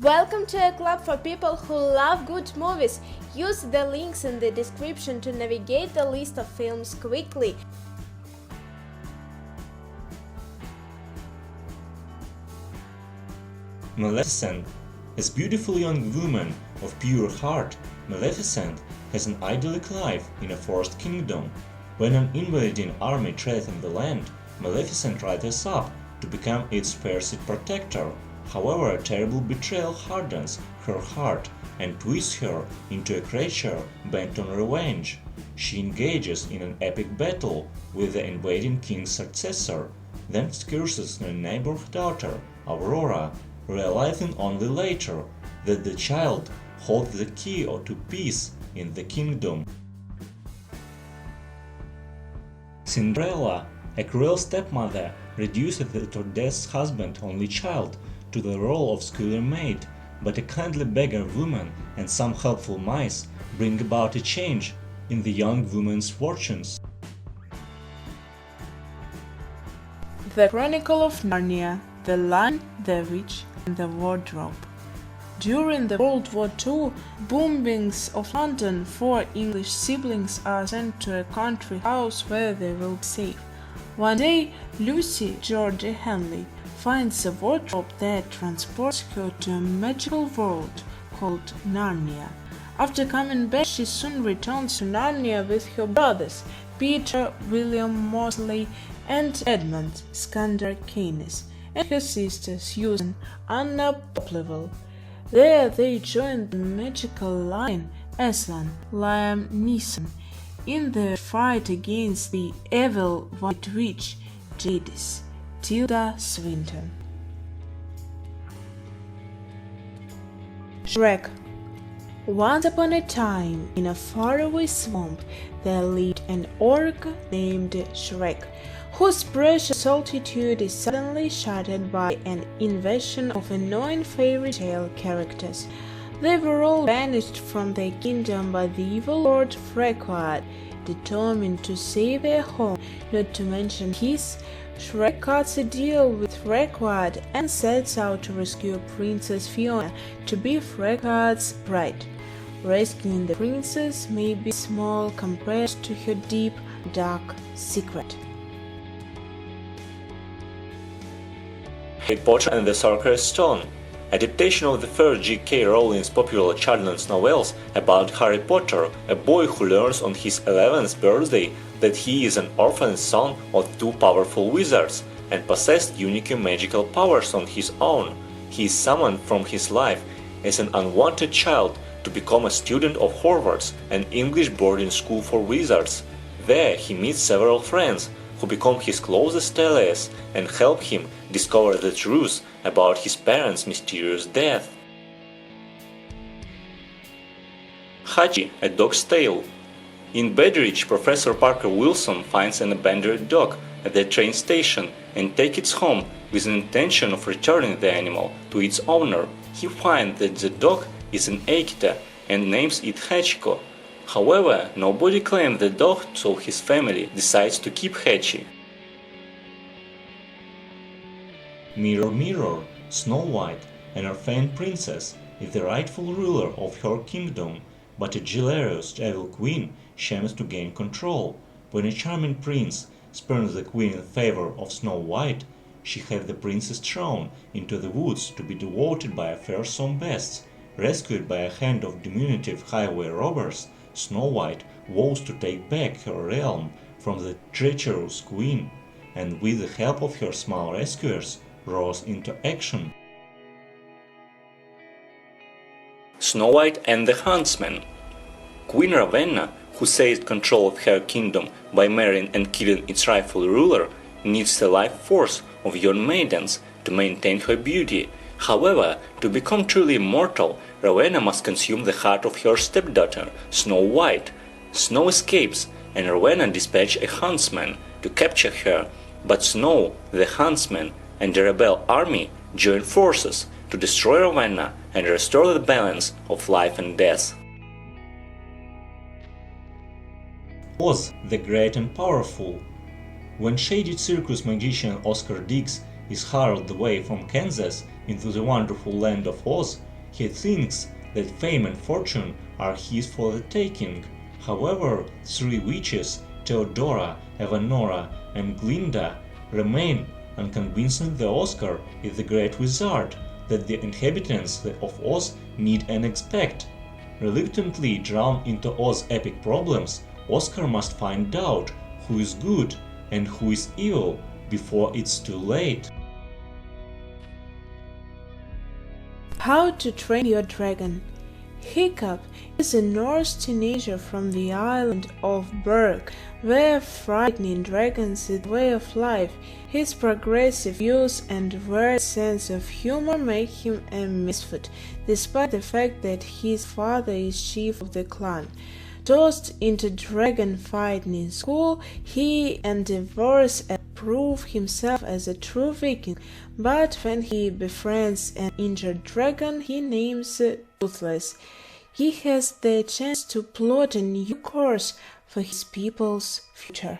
Welcome to a club for people who love good movies. Use the links in the description to navigate the list of films quickly. Maleficent. As beautiful young woman of pure heart, Maleficent has an idyllic life in a forest kingdom. When an invading army threatens the land, Maleficent rises up to become its fearsome protector. However, a terrible betrayal hardens her heart and twists her into a creature bent on revenge. She engages in an epic battle with the invading king's successor, then curses her neighbor's daughter, Aurora, realizing only later that the child holds the key to peace in the kingdom. Cinderella, a cruel stepmother, reduces her dead husband's only child to the role of scullery maid, but a kindly beggar woman and some helpful mice bring about a change in the young woman's fortunes. The Chronicle of Narnia, The Lion, the Witch, and the Wardrobe. During the World War II bombings of London, 4 English siblings are sent to a country house where they will be safe. One day, Lucy Georgie Henley finds a wardrobe that transports her to a magical world called Narnia. After coming back, she soon returns to Narnia with her brothers, Peter, William Mosley, and Edmund Scandarcanis, and her sister Susan Anna Popplewell. There they join the magical lion Aslan, Liam Neeson, in their fight against the evil White Witch Jadis, Tilda Swinton. Shrek. Once upon a time, in a faraway swamp, there lived an orc named Shrek, whose precious solitude is suddenly shattered by an invasion of annoying fairy tale characters. They were all banished from their kingdom by the evil Lord Freckard. Determined to save their home, not to mention his, Shrek cuts a deal with Freckard and sets out to rescue Princess Fiona to be Freckard's bride. Rescuing the princess may be small compared to her deep, dark secret. Harry Potter and the Sorcerer's Stone, adaptation of the first J.K. Rowling's popular children's novels about Harry Potter, a boy who learns on his 11th birthday that he is an orphan son of 2 powerful wizards and possessed unique magical powers on his own. He is summoned from his life as an unwanted child to become a student of Hogwarts, an English boarding school for wizards. There he meets several friends who become his closest allies and help him discover the truth about his parents' mysterious death. Hachi, A Dog's Tale. In Bedridge, Professor Parker Wilson finds an abandoned dog at the train station and takes it home with the intention of returning the animal to its owner. He finds that the dog is an Akita and names it Hachiko. However, nobody claims the dog, so his family decides to keep Hachi. Mirror, Mirror, Snow White, an orphan princess, is the rightful ruler of her kingdom, but a jealous evil queen shames to gain control. When a charming prince spurns the queen in favor of Snow White, she has the princess thrown into the woods to be devoured by a fearsome beast. Rescued by a hand of diminutive highway robbers, Snow White vows to take back her realm from the treacherous queen, and with the help of her small rescuers, roars into action. Snow White and the Huntsman. Queen Ravenna, who seized control of her kingdom by marrying and killing its rightful ruler, needs the life force of young maidens to maintain her beauty. However, to become truly immortal, Ravenna must consume the heart of her stepdaughter, Snow White. Snow escapes, and Ravenna dispatches a huntsman to capture her, but Snow, the huntsman, and the rebel army join forces to destroy Ravenna and restore the balance of life and death. Oz, the Great and Powerful. When shady circus magician Oscar Diggs is hurled away from Kansas into the wonderful land of Oz, He thinks that fame and fortune are his for the taking. However, three witches, Theodora, Evanora, and Glinda, remain unconvincing the Oscar is the great wizard that the inhabitants of Oz need and expect. Reluctantly drawn into Oz's epic problems, Oscar must find out who is good and who is evil before it's too late. How to Train Your Dragon. Hiccup is a Norse teenager from the island of Berg, where frightening dragons is the way of life. His progressive views and weird sense of humor make him a misfit, despite the fact that his father is chief of the clan. Tossed into dragon fighting in school, he endeavors to prove himself as a true Viking, but when he befriends an injured dragon he names Toothless, he has the chance to plot a new course for his people's future.